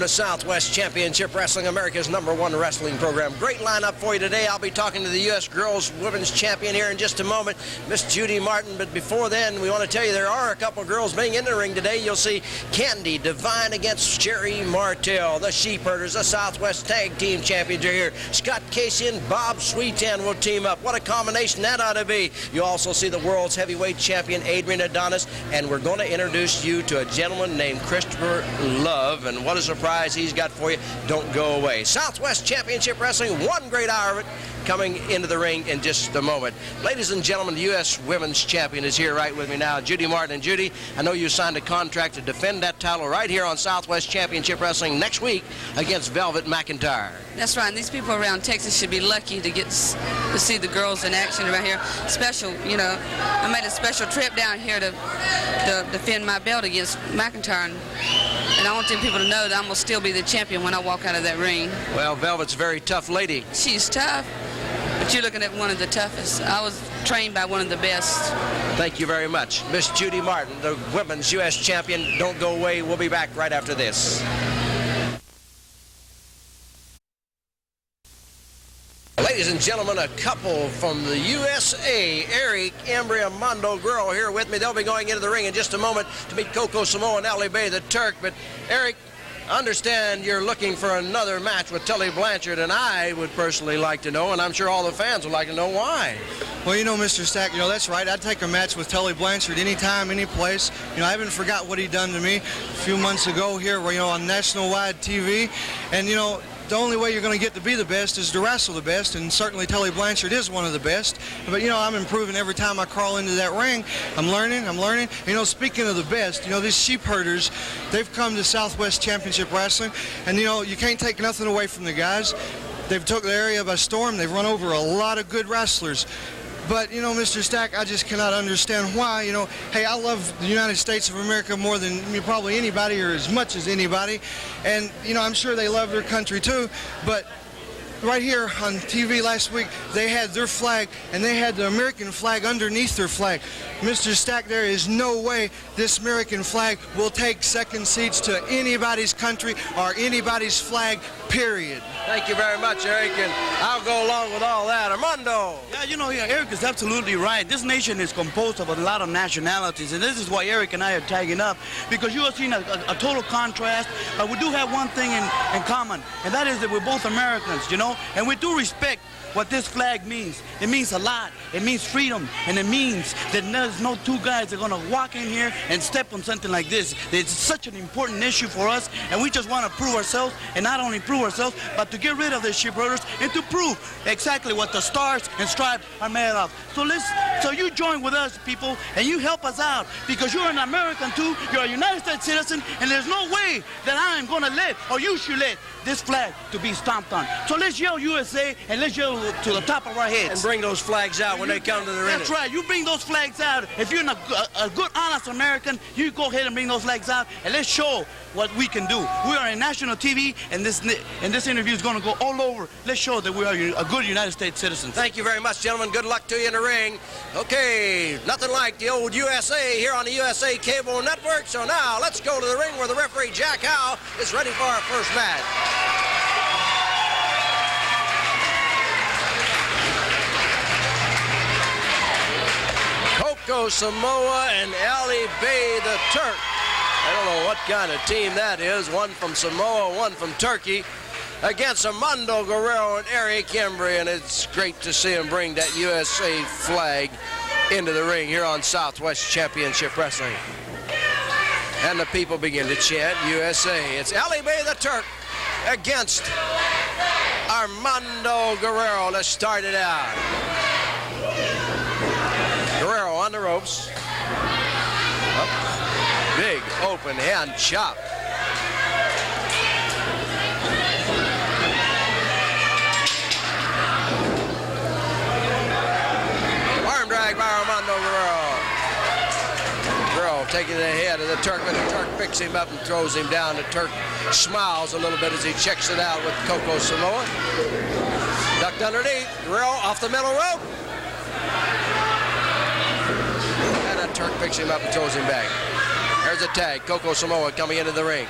Welcome to Southwest Championship Wrestling, America's #1 wrestling program. Great lineup for you today. I'll be talking to the U.S. Girls Women's Champion here in just a moment, Miss Judy Martin. But before then, we want to tell you there are a couple of girls being in the ring today. You'll see Candi, Devine against Sherri, Martel. The Sheepherders, the Southwest Tag Team Champions are here. Scott Casey and Bob Sweetan will team up. What a combination that ought to be. You also see the world's heavyweight champion, Adrian Adonis. And we're going to introduce you to a gentleman named Christopher Love. And what a surprise he's got for you. Don't go away. Southwest Championship Wrestling, one great hour of it, coming into the ring in just a moment. Ladies and gentlemen, the U.S. Women's Champion is here right with me now, Judy Martin. And Judy, I know you signed a contract to defend that title right here on Southwest Championship Wrestling next week against Velvet McIntyre. That's right. And these people around Texas should be lucky to get to see the girls in action around here. Special, you know, I made a special trip down here to defend my belt against McIntyre. And I want them people to know that I'm going to still be the champion when I walk out of that ring. Well, Velvet's a very tough lady. She's tough, but you're looking at one of the toughest. I was trained by one of the best. Thank you very much. Miss Judy Martin, the Women's U.S. Champion. Don't go away. We'll be back right after this. Ladies and gentlemen, a couple from the USA, Eric, Embry, Armando, Guerrero here with me. They'll be going into the ring in just a moment to meet Coco, Samoa, and Ali Bay, the Turk. But, Eric, I understand you're looking for another match with Tully Blanchard, and I would personally like to know, and I'm sure all the fans would like to know why. Well, you know, Mr. Stack, you know, that's right. I'd take a match with Tully Blanchard anytime, any place. You know, I haven't forgot what he done to me a few months ago here, you know, on national-wide TV. And, you know, the only way you're going to get to be the best is to wrestle the best, and certainly Tully Blanchard is one of the best. But, you know, I'm improving every time I crawl into that ring. I'm learning. You know, speaking of the best, you know, these Sheepherders, they've come to Southwest Championship Wrestling, and, you know, you can't take nothing away from the guys. They've took the area by storm. They've run over a lot of good wrestlers. But, you know, Mr. Stack, I just cannot understand why. You know, hey, I love the United States of America more than probably anybody, or as much as anybody. And, you know, I'm sure they love their country too. But right here on TV last week, they had their flag, and they had the American flag underneath their flag. Mr. Stack, there is no way this American flag will take second seats to anybody's country or anybody's flag, period. Thank you very much, Eric, and I'll go along with all that. Armando. Yeah, you know, Eric is absolutely right. This nation is composed of a lot of nationalities, and this is why Eric and I are tagging up, because you are seeing a total contrast, but we do have one thing in common, and that is that we're both Americans, you know, and we do respect what this flag means. It means a lot. It means freedom, and it means that there's no two guys that are going to walk in here and step on something like this. It's such an important issue for us, and we just want to prove ourselves, and not only prove ourselves, but to get rid of the Sheepherders and to prove exactly what the stars and stripes are made of. So you join with us, people, and you help us out, because you're an American too, you're a United States citizen, and there's no way that I'm going to let, or you should let, this flag to be stomped on. So let's yell USA, and let's yell to the top of our heads. And bring those flags out when they come to the ring. That's right. You bring those flags out. If you're a good, honest American, you go ahead and bring those flags out, and let's show what we can do. We are on national TV, and this interview is going to go all over. Let's show that we are a good United States citizen. Thank you very much, gentlemen. Good luck to you in the ring. Okay, nothing like the old USA here on the USA Cable Network. So now let's go to the ring where the referee, Jack Howe, is ready for our first match. Coco, Samoa, and Ali Bay, the Turk. I don't know what kind of team that is. One from Samoa, one from Turkey, against Armando, Guerrero, and Eric Embry. And it's great to see him bring that USA flag into the ring here on Southwest Championship Wrestling. And the people begin to chant USA. It's Ali Bay, the Turk, against Armando Guerrero. Let's start it out. Guerrero on the ropes. Up. Big open hand chop. Arm drag by Armando Guerrero. Guerrero taking the head of the Turk, but the Turk picks him up and throws him down. The Turk smiles a little bit as he checks it out with Coco Samoa. Ducked underneath. Guerrero off the middle rope. Turk picks him up and throws him back. There's a tag. Coco Samoa coming into the ring.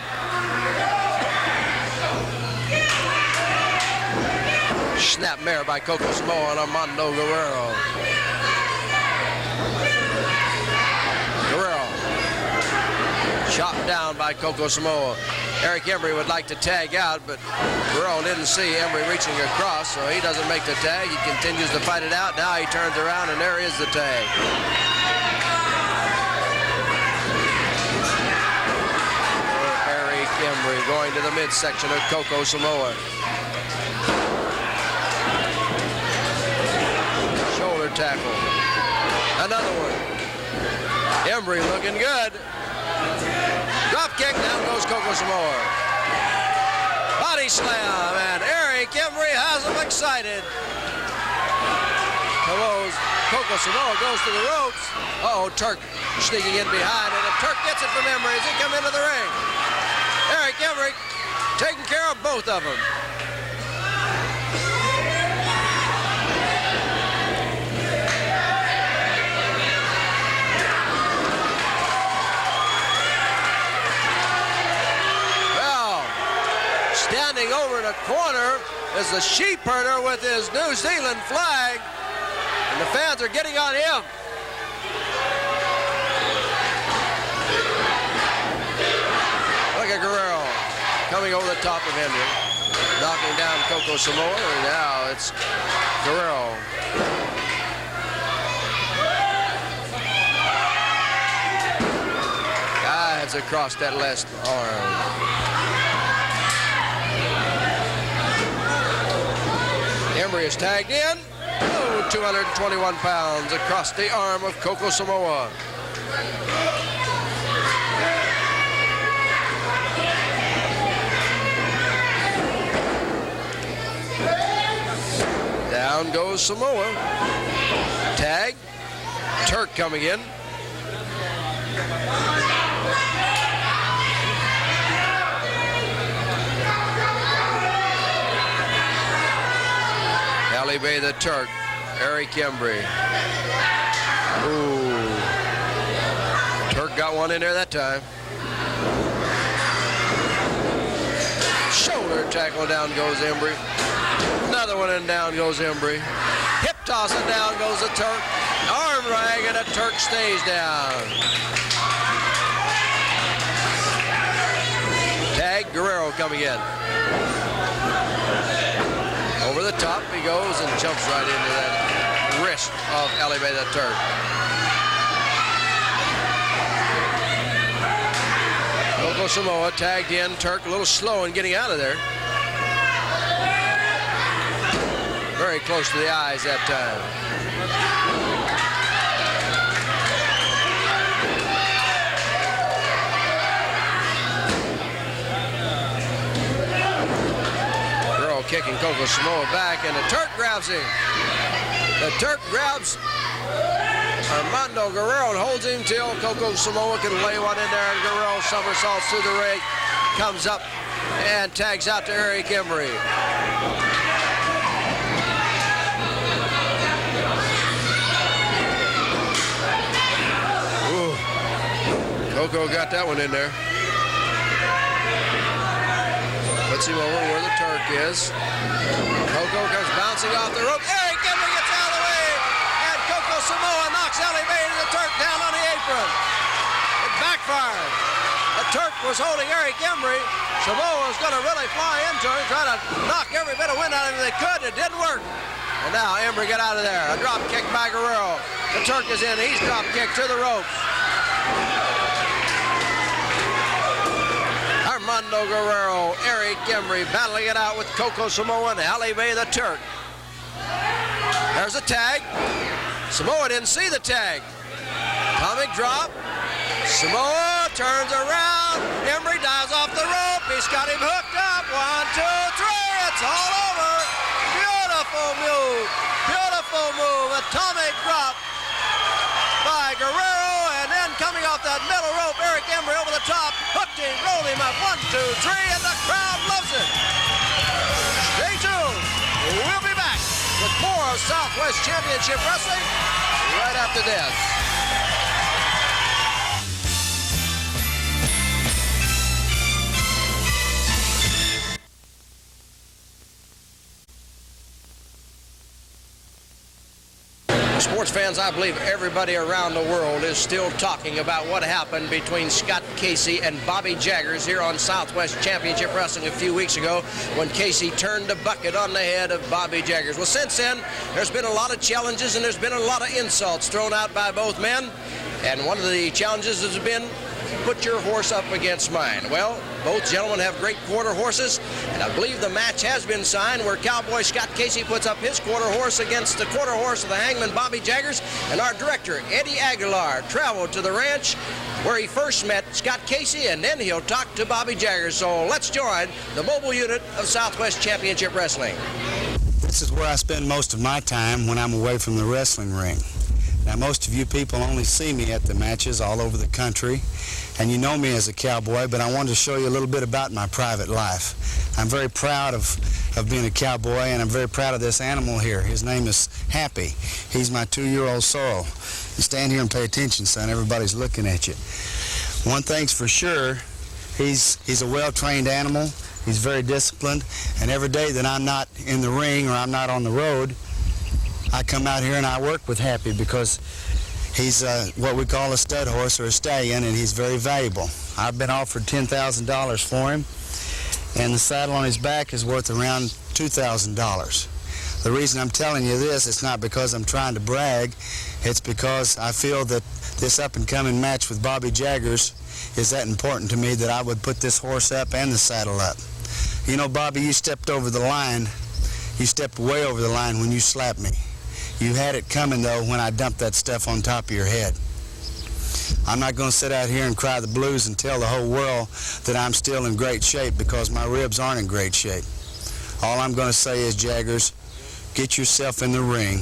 snap mare by Coco Samoa and Armando Guerrero. Guerrero chopped down by Coco Samoa. Eric Embry would like to tag out, but Guerrero didn't see Embry reaching across, so he doesn't make the tag. He continues to fight it out. Now he turns around, and there is the tag. Eric Embry going to the midsection of Coco Samoa. Shoulder tackle. Another one. Embry looking good. Drop kick, down goes Coco Samoa. Body slam, and Eric Embry has him excited. Coco Samoa goes to the ropes. Uh-oh, Turk sneaking in behind, and Turk gets it from Embry as he comes into the ring. Eric Embry taking care of both of them. Standing over in a corner is the Sheepherder with his New Zealand flag, and the fans are getting on him. Look at Guerrero coming over the top of Embry, knocking down Coco Samoa, and now it's Guerrero. Dives across that left arm. Embry is tagged in. 221 pounds across the arm of Coco Samoa. Down goes Samoa. Tag. Turk coming in. Bay the Turk, Eric Embry. Ooh. Turk got one in there that time. Shoulder tackle, down goes Embry. Another one, and down goes Embry. Hip toss, and down goes the Turk. Arm drag, and the Turk stays down. Tag, Guerrero coming in. Over the top he goes and jumps right into that wrist of Bay the Turk. Coco Samoa tagged in. Turk a little slow in getting out of there. Very close to the eyes that time. Kicking Coco Samoa back, and the Turk grabs him. The Turk grabs Armando Guerrero and holds him till Coco Samoa can lay one in there, and Guerrero somersaults through the ring, comes up and tags out to Eric Embry. Ooh. Coco got that one in there. Puts him over where the Turk is. Coco comes bouncing off the rope. Eric Embry gets out of the way, and Coco Samoa knocks Bay to the Turk down on the apron. It backfired. The Turk was holding Eric Embry. Samoa was going to really fly into him, try to knock every bit of wind out of him they could. It didn't work. And now Embry got out of there. A drop kick by Guerrero. The Turk is in. He's drop kicked to the ropes. Armando Guerrero, Eric Embry battling it out with Coco Samoa and Bay the Turk. There's a tag. Samoa didn't see the tag. Atomic drop. Samoa turns around. Embry dives off the rope. He's got him hooked up. 1, 2, 3. It's all over. Beautiful move. Beautiful move. Atomic drop by Guerrero, and then coming off that middle rope, Eric Embry over the top, hooked him, rolled him up, 1, 2, 3, and the crowd loves it. Stay tuned. We'll be back with more of Southwest Championship Wrestling right after this. Sports fans, I believe everybody around the world is still talking about what happened between Scott Casey and Bobby Jaggers here on Southwest Championship Wrestling a few weeks ago when Casey turned the bucket on the head of Bobby Jaggers. Well, since then, there's been a lot of challenges and there's been a lot of insults thrown out by both men. And one of the challenges has been, put your horse up against mine. Well, both gentlemen have great quarter horses, and I believe the match has been signed where Cowboy Scott Casey puts up his quarter horse against the quarter horse of the Hangman Bobby Jaggers, and our director, Eddie Aguilar, traveled to the ranch where he first met Scott Casey, and then he'll talk to Bobby Jaggers. So let's join the mobile unit of Southwest Championship Wrestling. This is where I spend most of my time when I'm away from the wrestling ring. Now, most of you people only see me at the matches all over the country, and you know me as a cowboy, but I wanted to show you a little bit about my private life. I'm very proud of being a cowboy, and I'm very proud of this animal here. His name is Happy. He's my 2-year-old sorrel. You stand here and pay attention, son. Everybody's looking at you. One thing's for sure, he's a well-trained animal. He's very disciplined, and every day that I'm not in the ring or I'm not on the road, I come out here and I work with Happy because he's what we call a stud horse or a stallion, and he's very valuable. I've been offered $10,000 for him, and the saddle on his back is worth around $2,000. The reason I'm telling you this, it's not because I'm trying to brag, it's because I feel that this up-and-coming match with Bobby Jaggers is that important to me that I would put this horse up and the saddle up. You know, Bobby, you stepped over the line. You stepped way over the line when you slapped me. You had it coming, though, when I dumped that stuff on top of your head. I'm not going to sit out here and cry the blues and tell the whole world that I'm still in great shape because my ribs aren't in great shape. All I'm going to say is, Jaggers, get yourself in the ring,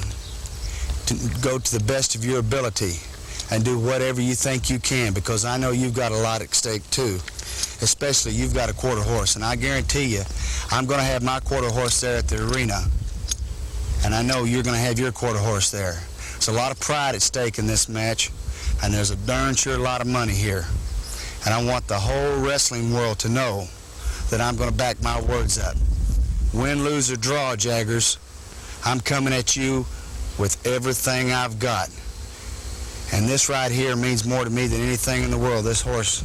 go to the best of your ability, and do whatever you think you can, because I know you've got a lot at stake, too. Especially, you've got a quarter horse, and I guarantee you, I'm going to have my quarter horse there at the arena. And I know you're going to have your quarter horse there. There's a lot of pride at stake in this match, and there's a darn sure lot of money here. And I want the whole wrestling world to know that I'm going to back my words up. Win, lose, or draw, Jaggers, I'm coming at you with everything I've got. And this right here means more to me than anything in the world, this horse.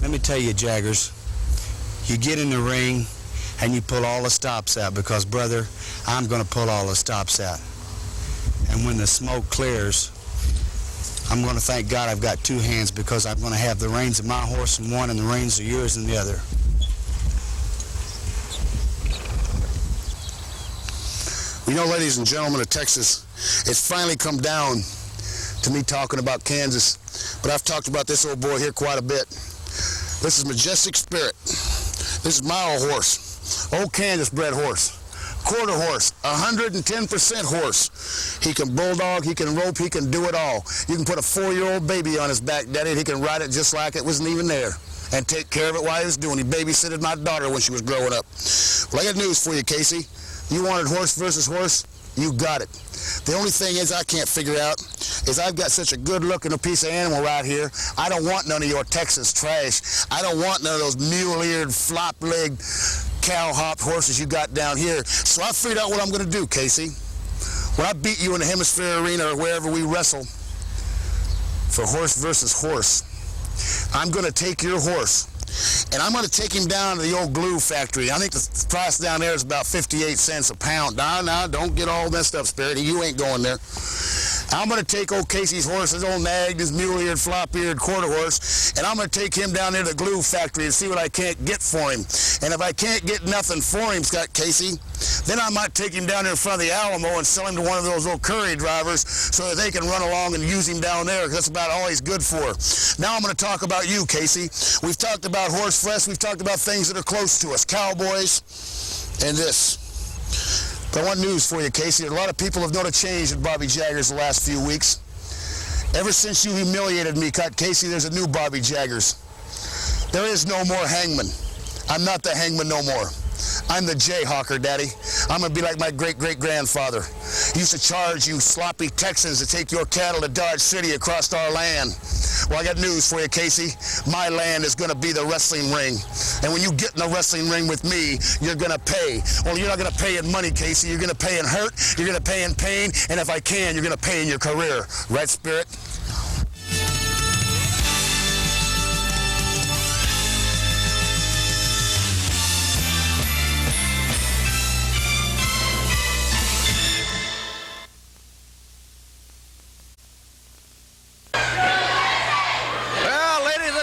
Let me tell you, Jaggers, you get in the ring, and you pull all the stops out because, brother, I'm going to pull all the stops out. And when the smoke clears, I'm going to thank God I've got 2 hands because I'm going to have the reins of my horse in one and the reins of yours in the other. You know, ladies and gentlemen of Texas, it's finally come down to me talking about Kansas, but I've talked about this old boy here quite a bit. This is Majestic Spirit. This is my old horse. Old Kansas bred horse, quarter horse, 110% horse. He can bulldog, he can rope, he can do it all. You can put a 4-year-old baby on his back, Daddy, and he can ride it just like it wasn't even there and take care of it while he was doing it. He babysitted my daughter when she was growing up. Well, I got news for you, Casey. You wanted horse versus horse, you got it. The only thing is I can't figure out is I've got such a good-looking piece of animal right here. I don't want none of your Texas trash. I don't want none of those mule-eared, flop-legged, cow-hopped horses you got down here. So I figured out what I'm going to do, Casey. When I beat you in the Hemisphere Arena or wherever we wrestle for horse versus horse, I'm going to take your horse, and I'm going to take him down to the old glue factory. I think the price down there is about 58 cents a pound. Now, don't get all messed up, Spirit. You ain't going there. I'm going to take old Casey's horse, his old nag, his mule-eared, flop-eared quarter horse, and I'm going to take him down there to the glue factory and see what I can't get for him. And if I can't get nothing for him, Scott Casey, then I might take him down there in front of the Alamo and sell him to one of those old curry drivers so that they can run along and use him down there, because that's about all he's good for. Now I'm going to talk about you, Casey. We've talked about horse flesh. We've talked about things that are close to us, cowboys, and this. But I want news for you, Casey. A lot of people have noticed a change in Bobby Jaggers the last few weeks. Ever since you humiliated me, Casey, there's a new Bobby Jaggers. There is no more Hangman. I'm not the Hangman no more. I'm the Jayhawker, Daddy. I'm going to be like my great-great-grandfather. He used to charge you sloppy Texans to take your cattle to Dodge City across our land. Well, I got news for you, Casey. My land is going to be the wrestling ring. And when you get in the wrestling ring with me, you're going to pay. Well, you're not going to pay in money, Casey. You're going to pay in hurt. You're going to pay in pain. And if I can, you're going to pay in your career. Right, Spirit?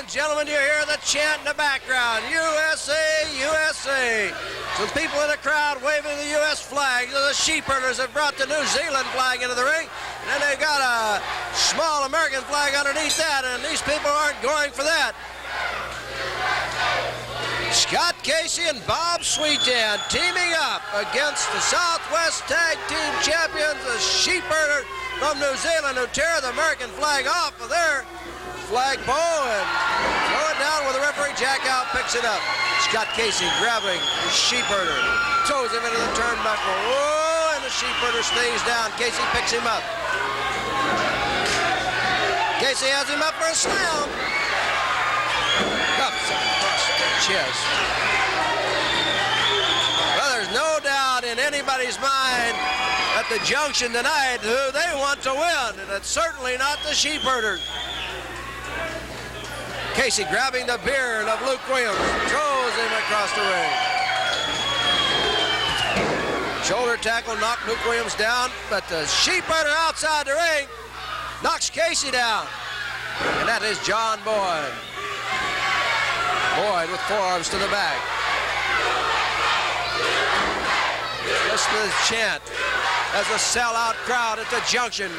Gentlemen, you hear the chant in the background, USA, USA. Some people in the crowd waving the U.S. flag. The Sheepherders have brought the New Zealand flag into the ring. And then they've got a small American flag underneath that, and these people aren't going for that. Scott Casey and Bob Sweetan teaming up against the Southwest Tag Team Champions, the Sheepherders from New Zealand, who tear the American flag off of their flagpole and throw it down where the referee Jack out picks it up. Scott Casey grabbing the Sheepherder, throws him into the turnbuckle. Whoa, and the Sheepherder stays down. Casey picks him up. Casey has him up for a slam. Cups across the chest. Well, there's no doubt in anybody's mind at the junction tonight who they want to win, and it's certainly not the Sheepherders. Casey grabbing the beard of Luke Williams, throws him across the ring. Shoulder tackle knocked Luke Williams down, but the Sheepherder outside the ring knocks Casey down. And that is John Boyd. Boyd with forearms to the back. Listen to the chant as a sellout crowd at the junction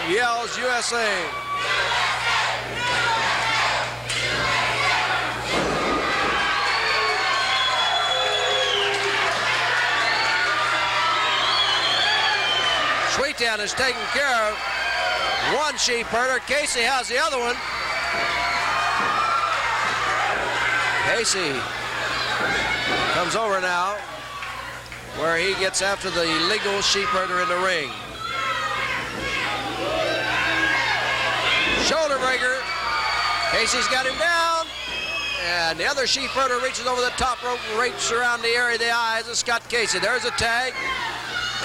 yells USA. Sweetan is taking care of one Sheepherder. Casey has the other one. Casey comes over now where he gets after the illegal Sheepherder in the ring. Shoulder breaker. Casey's got him down. And the other Sheepherder reaches over the top rope and rapes around the area of the eyes of Scott Casey. There's a tag.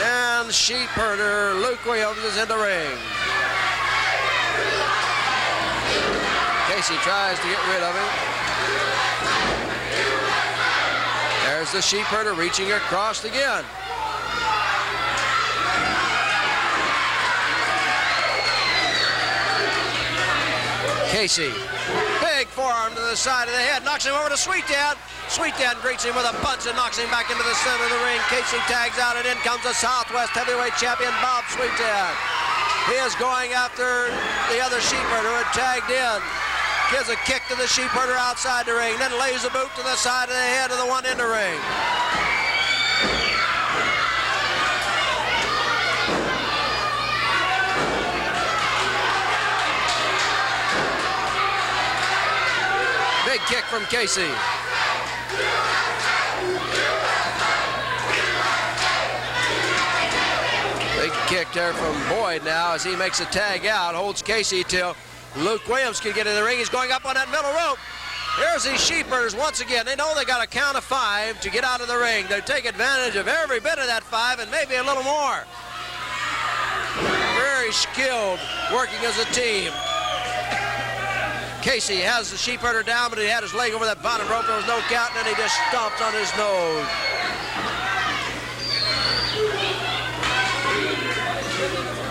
And Sheepherder Luke Williams is in the ring. Casey tries to get rid of him. There's the Sheepherder reaching across again. Casey, big forearm to the side of the head, knocks him over to Sweetan. Sweetan greets him with a punch and knocks him back into the center of the ring. Casey tags out, and in comes the Southwest heavyweight champion, Bob Sweetan. He is going after the other Sheepherder who had tagged in. Gives a kick to the Sheepherder outside the ring, then lays a boot to the side of the head of the one in the ring. Big kick from Casey. Big kick there from Boyd now as he makes a tag out, holds Casey till Luke Williams can get in the ring. He's going up on that middle rope. Here's these Sheepherders once again. They know they got a count of 5 to get out of the ring. They take advantage of every bit of that 5 and maybe a little more. Very skilled, working as a team. Casey has the Sheepherder down, but he had his leg over that bottom rope. There was no count, and then he just stomped on his nose.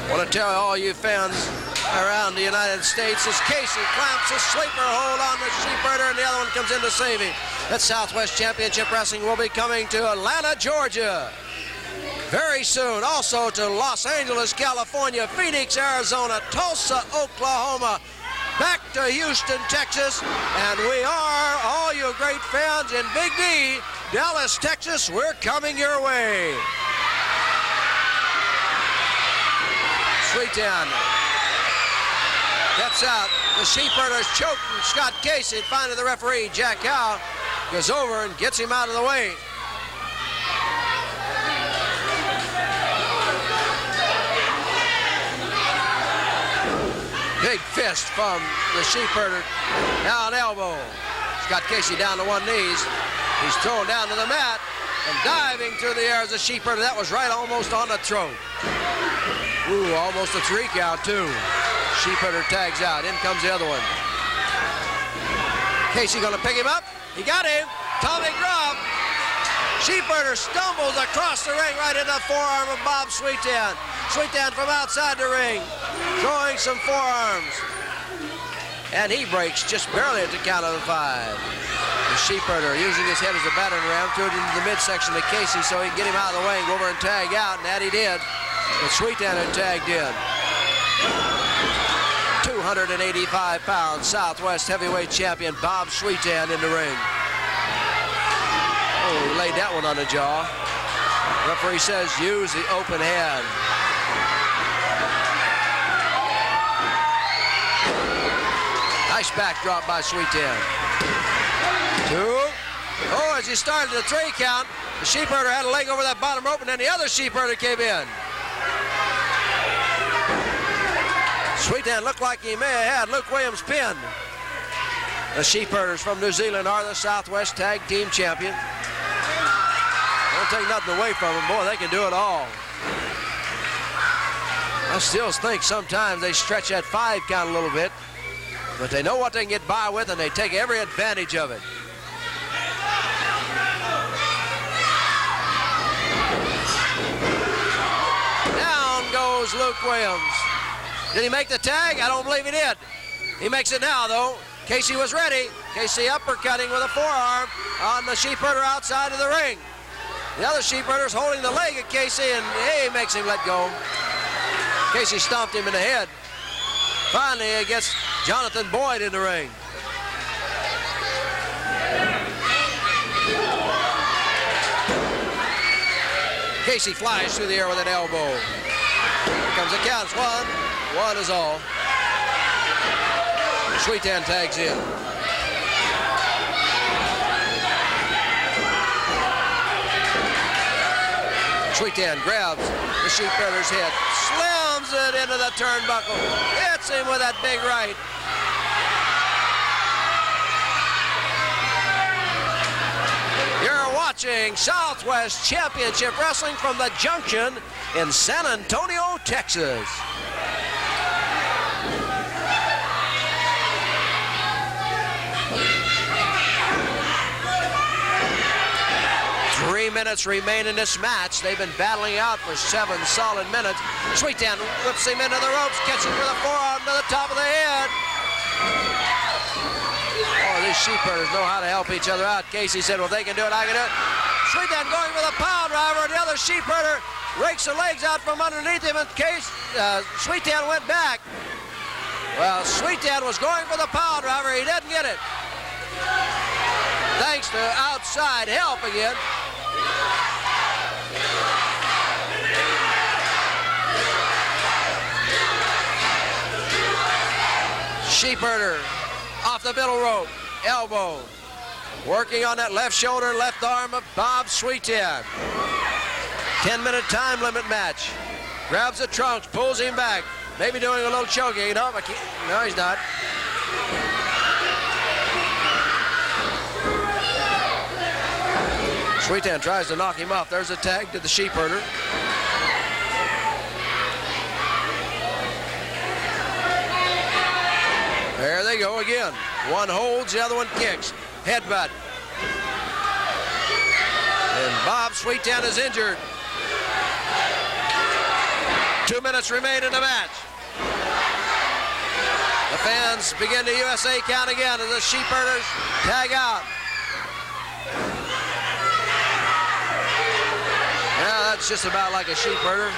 I want to tell all you fans around the United States as Casey clamps a sleeper hold on the Sheepherder, and the other one comes in to save him. That Southwest Championship Wrestling will be coming to Atlanta, Georgia very soon. Also to Los Angeles, California, Phoenix, Arizona, Tulsa, Oklahoma, back to Houston, Texas, and we are, all you great fans in Big D, Dallas, Texas, we're coming your way. Sweetan gets out. The Sheepherders choking Scott Casey. Finally, the referee, Jack Howe, goes over and gets him out of the way. Big Big fist from the Sheepherder. Now an elbow. He's got Casey down to one knees. He's thrown down to the mat and diving through the air as a Sheepherder. That was right almost on the throat. Ooh, almost a 3 count too. Sheepherder tags out. In comes the other one. Casey gonna pick him up. He got him. Tommy Grub. Sheepherder stumbles across the ring right into the forearm of Bob Sweetan. Sweetan from outside the ring, throwing some forearms. And he breaks just barely at the count of the 5. The Sheepherder using his head as a battering ram, threw it into the midsection of Casey so he can get him out of the way and go over and tag out, and that he did. But Sweetan had tagged in. 285 pounds, Southwest heavyweight champion Bob Sweetan in the ring. Oh, he laid that one on the jaw. Referee says use the open hand. Nice backdrop by Sweetan. 2. Oh, as he started the 3 count, the Sheepherder had a leg over that bottom rope, and then the other Sheepherder came in. Sweetan looked like he may have had Luke Williams pinned. The Sheepherders from New Zealand are the Southwest Tag Team Champion. Don't take nothing away from them. Boy, they can do it all. I still think sometimes they stretch that 5 count a little bit, but they know what they can get by with, and they take every advantage of it. Down goes Luke Williams. Did he make the tag? I don't believe he did. He makes it now, though. Casey was ready. Casey uppercutting with a forearm on the Sheepherder outside of the ring. The other Sheepherder's holding the leg of Casey, and he makes him let go. Casey stomped him in the head. Finally, he gets Jonathan Boyd in the ring. Casey flies through the air with an elbow. Here comes the count. 1 is all. Sweetan tags in. Sweetan grabs the Sheepherder's head, slams it into the turnbuckle, hits him with that big right. You're watching Southwest Championship Wrestling from the Junction in San Antonio, Texas. Minutes remain in this match. They've been battling out for 7 solid minutes. Sweetan whips him into the ropes, catching with a forearm to the top of the head. Oh, these Sheepherders know how to help each other out. Casey said, well, if they can do it, I can do it. Sweetan going with a power driver, and the other Sheepherder rakes the legs out from underneath him, and Sweetan went back. Well, Sweetan was going for the power driver. He didn't get it. Thanks to outside help again. Sheepherder off the middle rope, elbow, working on that left shoulder, left arm of Bob Sweetan. 10-minute time limit match. Grabs the trunks, pulls him back, maybe doing a little choking. No, he's not. Sweetan tries to knock him off. There's a tag to the Sheepherder. There they go again. One holds, the other one kicks. Headbutt. And Bob Sweetan is injured. 2 minutes remain in the match. The fans begin the USA count again as the Sheepherders tag out. Yeah, that's just about like a Sheepherder.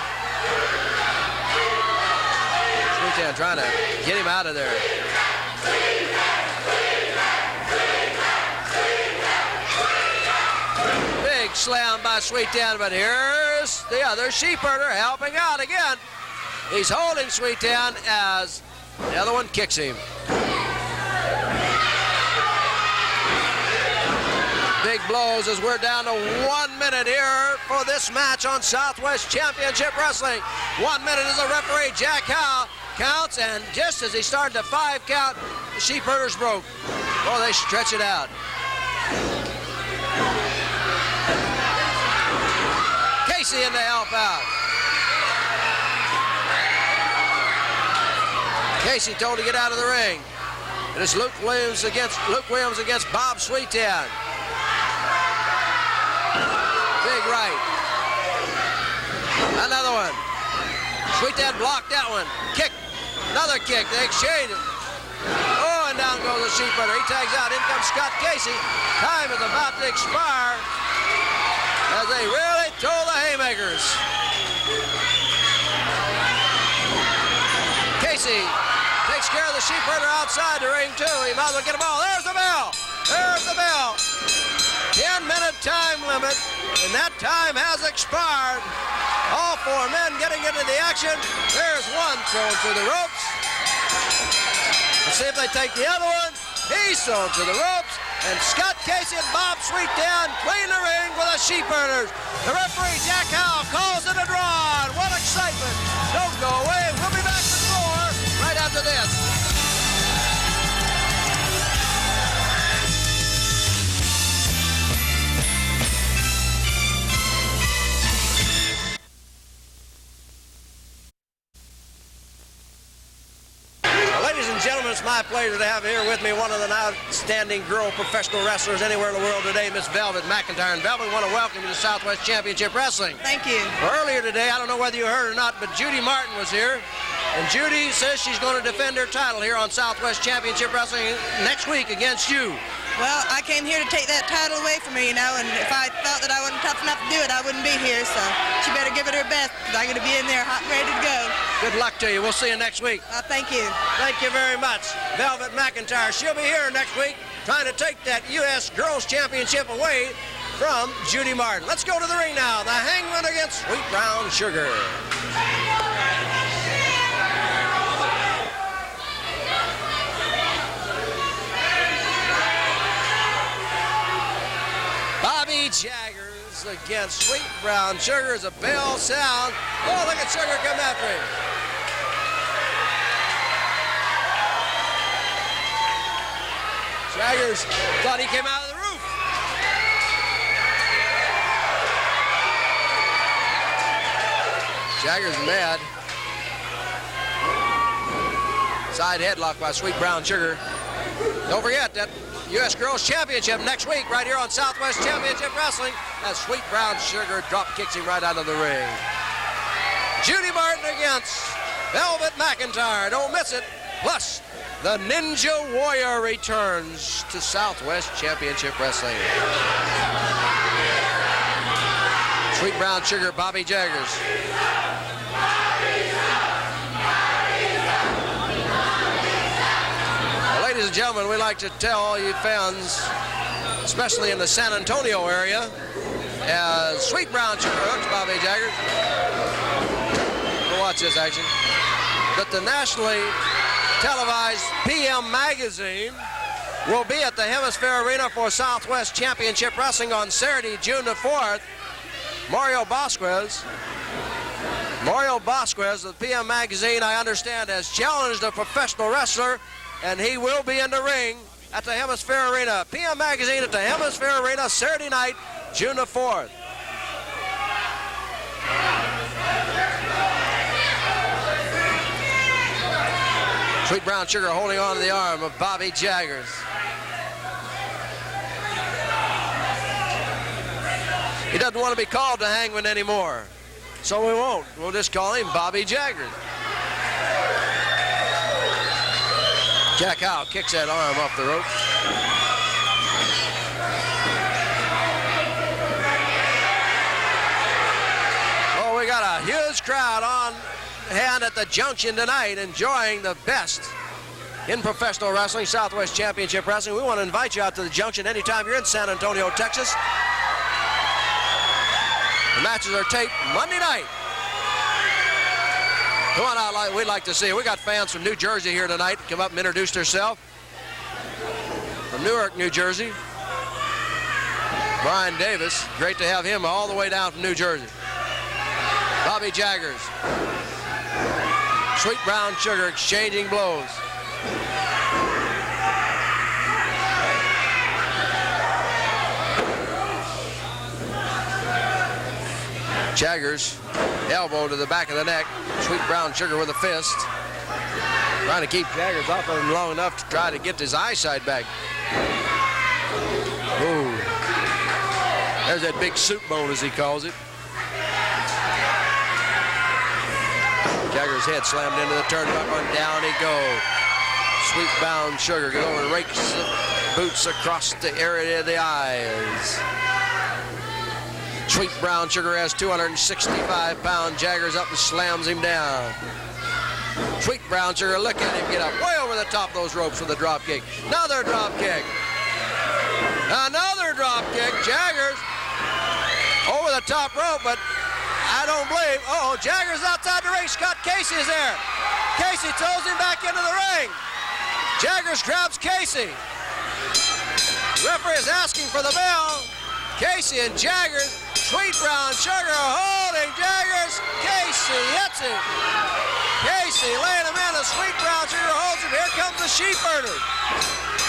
Sweetan trying to get him out of there. Big slam by Sweetan, but here's the other Sheepherder helping out again. He's holding Sweetan as the other one kicks him. Big blows as we're down to 1 minute here for this match on Southwest Championship Wrestling. 1 minute as the referee, Jack Howe, counts, and just as he started the 5 count, the Sheepherders broke. Oh, they stretch it out. Casey in to help out. Casey told to get out of the ring. It is Luke Williams against Bob Sweetan. Big right. Another one. Sweetan blocked that one. Kick. Another kick. They exchange it. Oh, and down goes the Sheepherder. He tags out. In comes Scott Casey. Time is about to expire as they really toll the haymakers. Casey takes care of the Sheepherder outside the ring, too. He might as well get a ball. There's the bell. There's the bell. 10-minute time limit, and that time has expired. All 4 men getting into the action. There's one thrown to the ropes. Let's see if they take the other one. He's thrown to the ropes. And Scott Casey and Bob Sweetan clean the ring for the Sheepherders. The referee, Jack Howe, calls it a draw. What excitement. Don't go away. We'll be back with more right after this. Ladies and gentlemen, it's my pleasure to have here with me one of the outstanding girl professional wrestlers anywhere in the world today, Miss Velvet McIntyre. And Velvet, we want to welcome you to Southwest Championship Wrestling. Thank you. Earlier today, I don't know whether you heard or not, but Judy Martin was here. And Judy says she's going to defend her title here on Southwest Championship Wrestling next week against you. Well, I came here to take that title away from her, you know, and if I thought that I wasn't tough enough to do it, I wouldn't be here, so she better give it her best, because I'm going to be in there hot and ready to go. Good luck to you. We'll see you next week. Thank you. Thank you very much. Velvet McIntyre, she'll be here next week trying to take that U.S. Girls Championship away from Judy Martin. Let's go to the ring now. The Hangman against Sweet Brown Sugar. Bobby Jaggers against Sweet Brown Sugar as a bell sound. Oh, look at Sugar come after him. Jaggers thought he came out of the roof. Jaggers mad. Side headlock by Sweet Brown Sugar. Don't forget that U.S. Girls Championship next week right here on Southwest Championship Wrestling as Sweet Brown Sugar drop kicks him right out of the ring. Judy Martin against Velvet McIntyre. Don't miss it. Plus, the Ninja Warrior returns to Southwest Championship Wrestling. Sweet Brown Sugar, Bobby Jaggers. Ladies and gentlemen, we like to tell all you fans, especially in the San Antonio area, as Sweet Brown Sugar hooks Bobby Jaggers. We'll watch this action. That the nationally televised PM Magazine will be at the Hemisphere Arena for Southwest Championship Wrestling on Saturday, June the 4th. Mario Vasquez of the PM Magazine, I understand, has challenged a professional wrestler, and he will be in the ring at the Hemisphere Arena. PM Magazine at the Hemisphere Arena, Saturday night, June the 4th. Sweet Brown Sugar holding on to the arm of Bobby Jaggers. He doesn't want to be called the Hangman anymore, so we won't. We'll just call him Bobby Jaggers. Jack Howe kicks that arm off the rope. Oh, we got a huge crowd on hand at the Junction tonight, enjoying the best in professional wrestling, Southwest Championship Wrestling. We want to invite you out to the Junction anytime you're in San Antonio, Texas. The matches are taped Monday night. Come on out, we'd like to see you. We got fans from New Jersey here tonight. Come up and introduce herself. From Newark, New Jersey. Brian Davis. Great to have him all the way down from New Jersey. Bobby Jaggers. Sweet Brown Sugar exchanging blows. Jaggers, elbow to the back of the neck. Sweet Brown Sugar with a fist. Trying to keep Jaggers off of him long enough to try to get his eyesight back. Ooh. There's that big soup bone, as he calls it. Jaggers' head slammed into the turnbuckle, and down he goes. Sweet Brown Sugar goes over and rakes the boots across the area of the eyes. Sweet Brown Sugar has 265-pound Jaggers up and slams him down. Sweet Brown Sugar, look at him get up way over the top of those ropes with a drop kick. Another drop kick. Another drop kick. Jaggers over the top rope, but I don't believe. Oh, Jaggers outside the ring. Scott Casey is there. Casey throws him back into the ring. Jaggers grabs Casey. The referee is asking for the bell. Casey and Jaggers. Sweet Brown Sugar holding Jaggers. Casey hits him. Casey laying him in. The Sweet Brown Sugar holds him. Here comes the Sheepherders.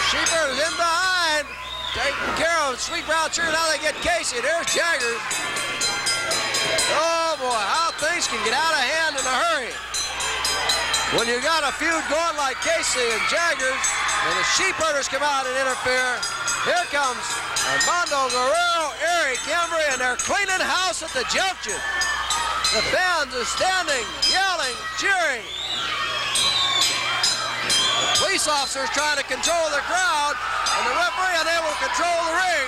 Sheepherders in behind. Taking care of Sweet Brown Sugar. Now they get Casey. There's Jaggers. Oh boy, how things can get out of hand in a hurry. When you got a feud going like Casey and Jaggers, and the Sheepherders come out and interfere, here comes Armando, Guerrero, Embry, and they're cleaning house at the junction. The fans are standing, yelling, cheering. The police officers trying to control the crowd, and the referee unable to control the ring.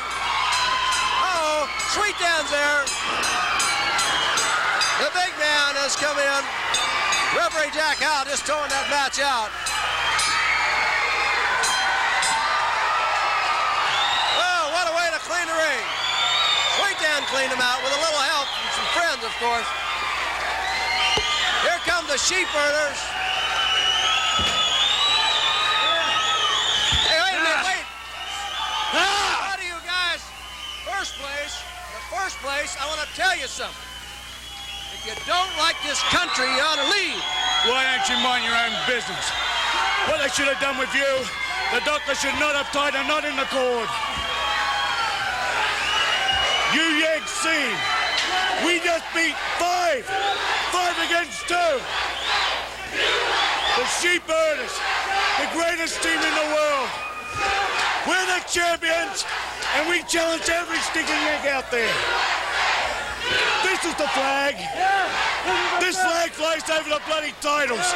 Uh-oh, Sweetan's there. The big man has come in. Referee Jack Howe just throwing that match out. Oh, what a way to clean the ring. Sweetan cleaned him out with a little help from some friends, of course. Here come the Sheepherders. Hey, wait a minute, wait. How do you guys, the first place, I want to tell you something. If you don't like this country, you ought to leave. Why don't you mind your own business? What they should have done with you, the doctor should not have tied a knot in the cord. You yanks seen. We just beat 5 against 2. The Sheepherders, the greatest team in the world. We're the champions, and we challenge every stinking yank out there. This is the flag. This flag flies over the bloody titles.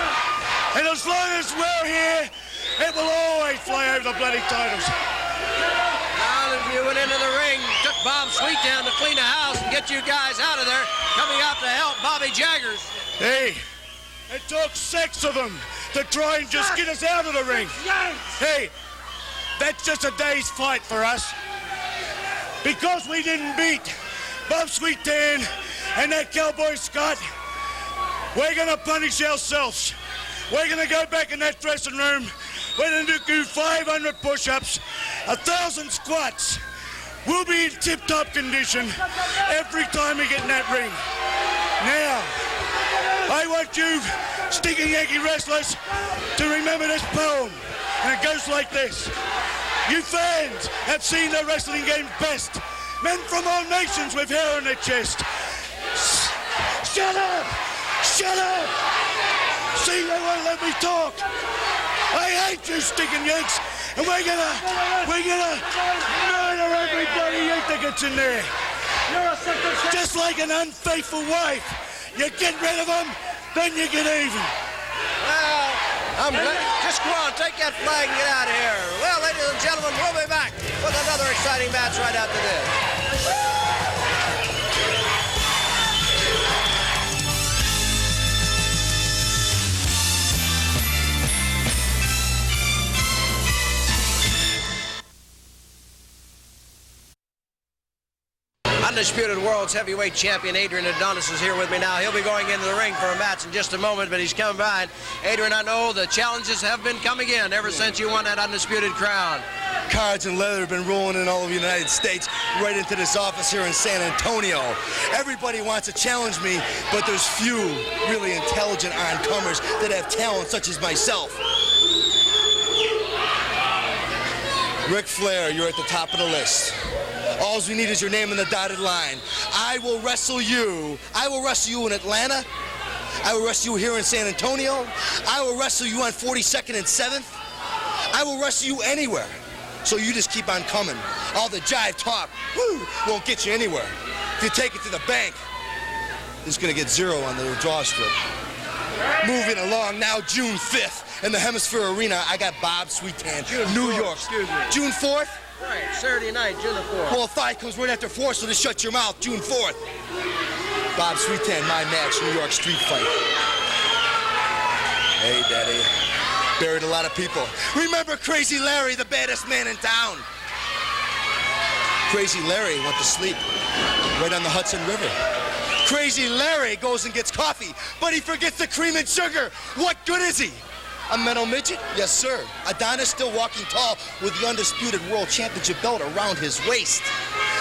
And as long as we're here, it will always fly over the bloody titles. Now that you went into the ring, took Bob Sweetan to clean the house and get you guys out of there, coming out to help Bobby Jaggers. Hey, it took 6 of them to try and just get us out of the ring. Hey, that's just a day's fight for us. Because we didn't beat Bob Sweetan and that cowboy Scott, we're gonna punish ourselves. We're gonna go back in that dressing room. We're gonna do 500 push-ups, 1,000 squats. We'll be in tip-top condition every time we get in that ring. Now, I want you stinking Yankee wrestlers to remember this poem, and it goes like this. You fans have seen the wrestling game's best. Men from all nations with hair on their chest. Shut up! Shut up! See, they won't let me talk. I hate you stinking Yanks, and we're gonna murder everybody Yank that gets in there. Just like an unfaithful wife. You get rid of them, then you get even. Well, I'm glad. Just go on, take that flag and get out of here. Well, ladies and gentlemen, we'll be back with another exciting match right after this. Undisputed World's Heavyweight Champion Adrian Adonis is here with me now. He'll be going into the ring for a match in just a moment, but he's coming by. Adrian, I know the challenges have been coming in ever since you won that Undisputed crown. cards and leather have been rolling in all over the United States, right into this office here in San Antonio. Everybody wants to challenge me, but there's few really intelligent on-comers that have talent such as myself. Ric Flair, you're at the top of the list. All we need is your name in the dotted line. I will wrestle you. I will wrestle you in Atlanta. I will wrestle you here in San Antonio. I will wrestle you on 42nd and 7th. I will wrestle you anywhere. So you just keep on coming. All the jive talk, won't get you anywhere. If you take it to the bank, it's going to get 0 on the draw strip. Moving along now, June 5th. In the Hemisphere Arena, I got Bob Sweetan, New York. June 4th? Right, Saturday night, June the 4th. Well, 5 comes right after 4, so just shut your mouth, June 4th. Bob Sweetan, my match, New York street fight. Hey, Daddy. Buried a lot of people. Remember Crazy Larry, the baddest man in town? Crazy Larry went to sleep right on the Hudson River. Crazy Larry goes and gets coffee, but he forgets the cream and sugar. What good is he? A metal midget? Yes, sir. Adonis still walking tall with the undisputed world championship belt around his waist.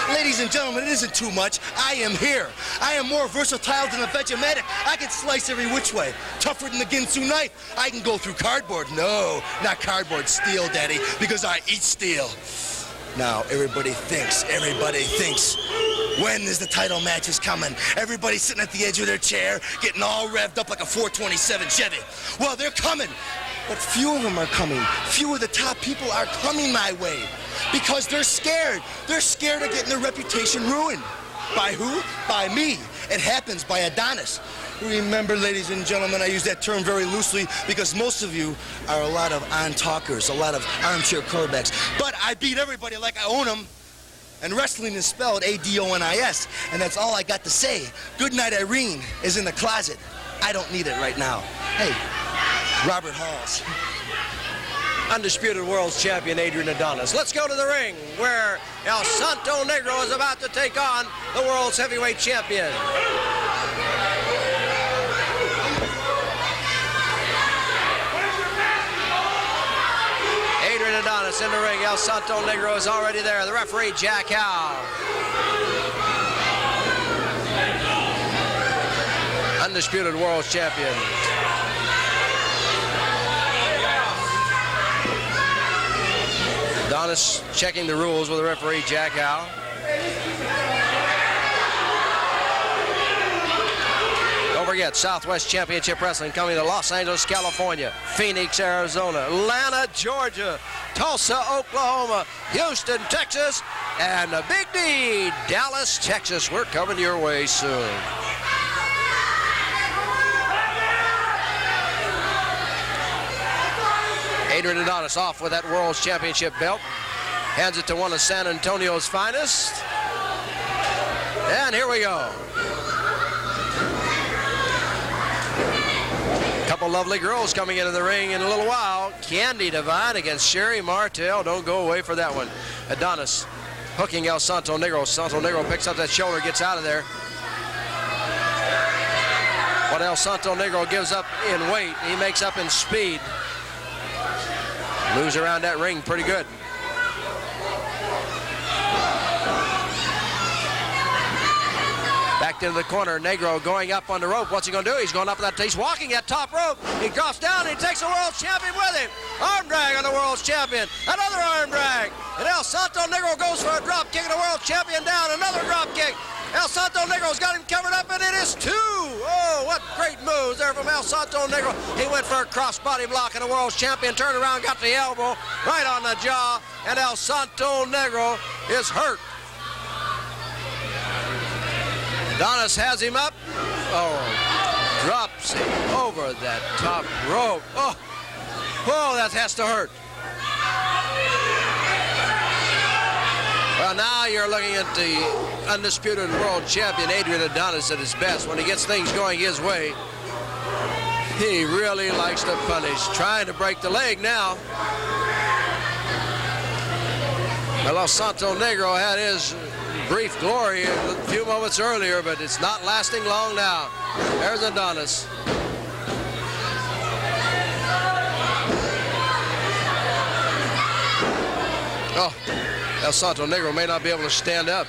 Ladies and gentlemen, it isn't too much. I am here. I am more versatile than a Vegematic. I can slice every which way. Tougher than the Ginsu knife. I can go through cardboard. No, not cardboard, steel, Daddy, because I eat steel. Now, everybody thinks, when is the title matches coming? Everybody's sitting at the edge of their chair, getting all revved up like a 427 Chevy. Well, they're coming, but few of them are coming. Few of the top people are coming my way because they're scared. They're scared of getting their reputation ruined. By who? By me. It happens by Adonis. Remember, ladies and gentlemen, I use that term very loosely because most of you are a lot of on-talkers, a lot of armchair quarterbacks. But I beat everybody like I own them. And wrestling is spelled A-D-O-N-I-S. And that's all I got to say. Goodnight Irene is in the closet. I don't need it right now. Hey, Robert Halls. Undisputed world champion Adrian Adonis. Let's go to the ring where El Santo Negro is about to take on the world's heavyweight champion. Adrian Adonis in the ring. El Santo Negro is already there. The referee, Jack Howe. Undisputed world champion. Adonis checking the rules with the referee, Jack Howe. Don't forget, Southwest Championship Wrestling coming to Los Angeles, California, Phoenix, Arizona, Atlanta, Georgia, Tulsa, Oklahoma, Houston, Texas, and the Big D, Dallas, Texas. We're coming your way soon. Adrian Adonis off with that World Championship belt. Hands it to one of San Antonio's finest. And here we go. Couple lovely girls coming into the ring in a little while. Candi, Devine against Sherri, Martel. Don't go away for that one. Adonis hooking El Santo Negro. Santo Negro picks up that shoulder, gets out of there. What El Santo Negro gives up in weight, he makes up in speed. Moves around that ring pretty good. Back into the corner, Negro going up on the rope. What's he going to do? He's going up that. He's walking that top rope. He drops down and he takes the world champion with him. Arm drag on the world champion. Another arm drag. And El Santo Negro goes for a drop kick and the world champion down. Another drop kick. El Santo Negro's got him covered up, and it is 2. Oh, what great moves there from El Santo Negro. He went for a crossbody block, and the world champion turned around, got the elbow right on the jaw, and El Santo Negro is hurt. Adonis has him up. Oh, drops him over that top rope. Oh, that has to hurt. Well, now you're looking at the undisputed world champion, Adrian Adonis, at his best. When he gets things going his way, he really likes to punish. Trying to break the leg now. Well, El Santo Negro had his brief glory a few moments earlier, but it's not lasting long now. There's Adonis. Oh, El Santo Negro may not be able to stand up.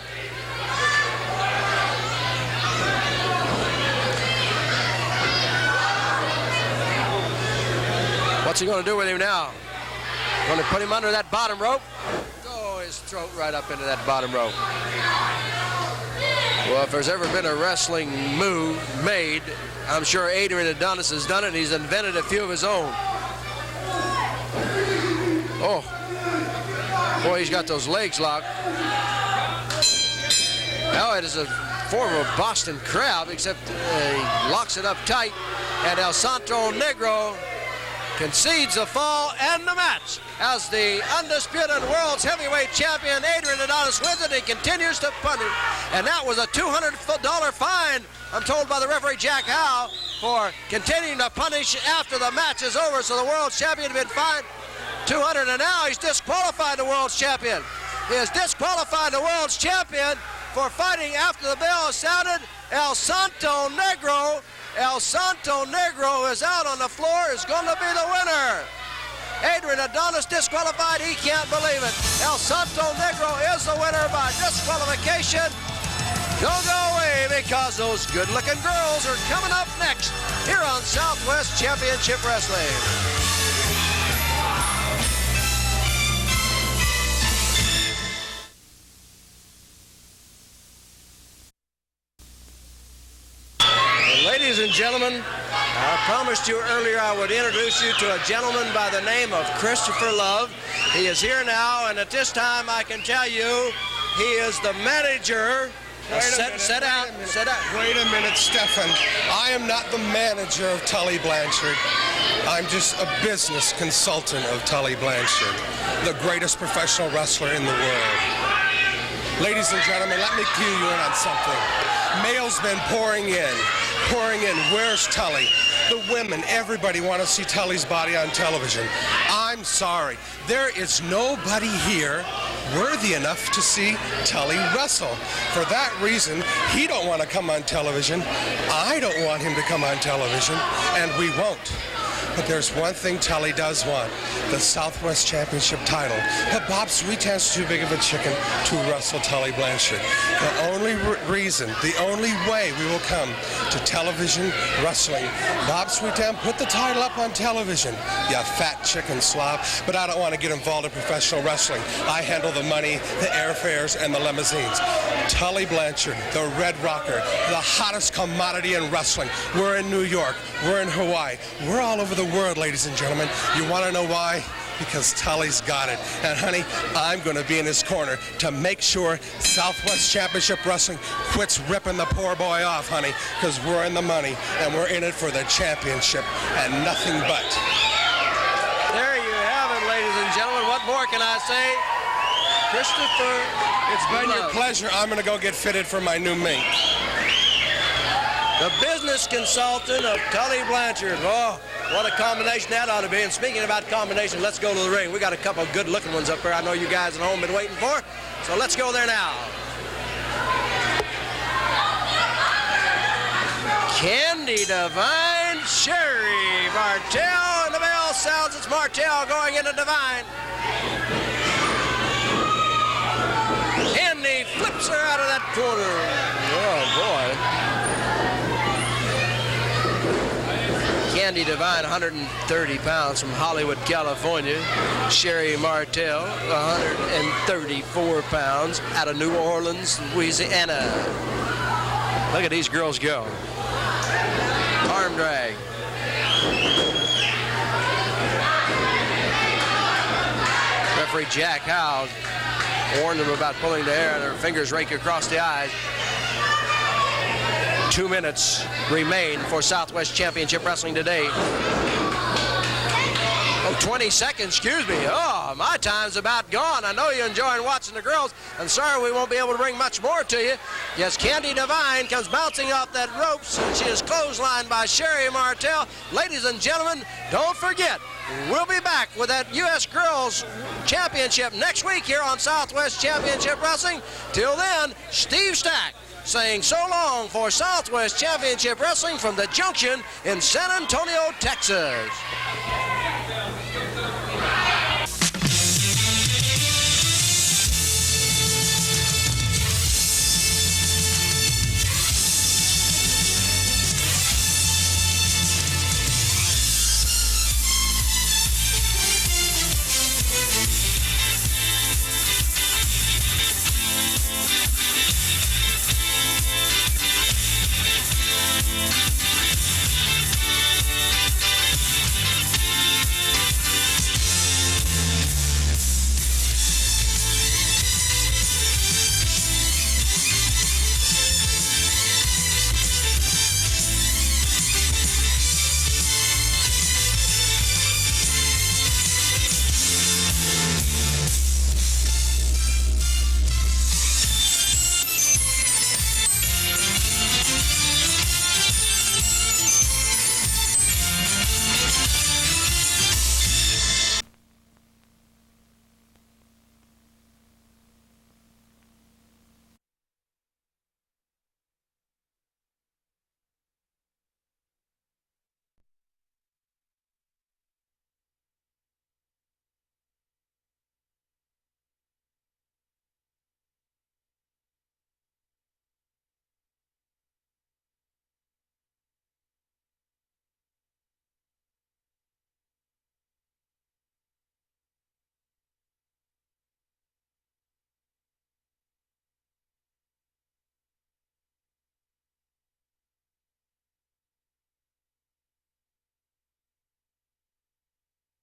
What's he going to do with him now? Going to put him under that bottom rope? Oh, his throat right up into that bottom rope. Well, if there's ever been a wrestling move made, I'm sure Adrian Adonis has done it, and he's invented a few of his own. Oh, boy, he's got those legs locked. Now it is a form of Boston Crab, except he locks it up tight, and El Santo Negro concedes the fall and the match as the undisputed world's heavyweight champion Adrian Adonis wins it. He continues to punish, and that was a $200 fine, I'm told by the referee Jack Howe, for continuing to punish after the match is over. So the world champion had been fined $200, and now he's disqualified the world's champion. He has disqualified the world's champion for fighting after the bell has sounded. El Santo Negro is out on the floor, is going to be the winner. Adrian Adonis disqualified, he can't believe it. El Santo Negro is the winner by disqualification. Don't go away, because those good-looking girls are coming up next here on Southwest Championship Wrestling. Ladies and gentlemen, I promised you earlier I would introduce you to a gentleman by the name of Christopher Love. He is here now, and at this time I can tell you he is the manager. Sit down. Wait a minute, Stefan. I am not the manager of Tully Blanchard. I'm just a business consultant of Tully Blanchard, the greatest professional wrestler in the world. Ladies and gentlemen, let me cue you in on something. Mail's been pouring in. Where's Tully? The women, everybody want to see Tully's body on television. I'm sorry. There is nobody here worthy enough to see Tully wrestle. For that reason, he don't want to come on television. I don't want him to come on television, and we won't. But there's one thing Tully does want, the Southwest Championship title. But Bob Sweetan's too big of a chicken to wrestle Tully Blanchard. The only reason, the only way we will come to television wrestling, Bob Sweetan, put the title up on television, you fat chicken slob. But I don't want to get involved in professional wrestling. I handle the money, the airfares, and the limousines. Tully Blanchard, the Red Rocker, the hottest commodity in wrestling. We're in New York. We're in Hawaii. We're all over the world, ladies and gentlemen. You want to know why? Because Tully's got it. And honey, I'm going to be in his corner to make sure Southwest Championship Wrestling quits ripping the poor boy off, honey, because we're in the money and we're in it for the championship and nothing but. There you have it, ladies and gentlemen. What more can I say? Christopher, it's been your pleasure. I'm going to go get fitted for my new mink. The business consultant of Tully Blanchard. Oh, what a combination that ought to be. And speaking about combination, let's go to the ring. We got a couple of good-looking ones up there I know you guys at home been waiting for. So let's go there now. Candi, Devine, Sherri, Martel, and the bell sounds. It's Martel going into Devine. Candi flips her out of that corner. Oh, boy. Candi Devine, 130 pounds from Hollywood, California. Sherri Martel, 134 pounds out of New Orleans, Louisiana. Look at these girls go. Arm drag. Referee Jack Howe warned them about pulling the hair and their fingers rake across the eyes. 2 minutes remain for Southwest Championship Wrestling today. Oh, 20 seconds, excuse me. Oh, my time's about gone. I know you're enjoying watching the girls. I'm sorry we won't be able to bring much more to you. Yes, Candi Devine comes bouncing off that ropes, and she is clotheslined by Sherri Martel. Ladies and gentlemen, don't forget, we'll be back with that U.S. Girls Championship next week here on Southwest Championship Wrestling. Till then, Steve Stack saying so long for Southwest Championship Wrestling from the Junction in San Antonio, Texas.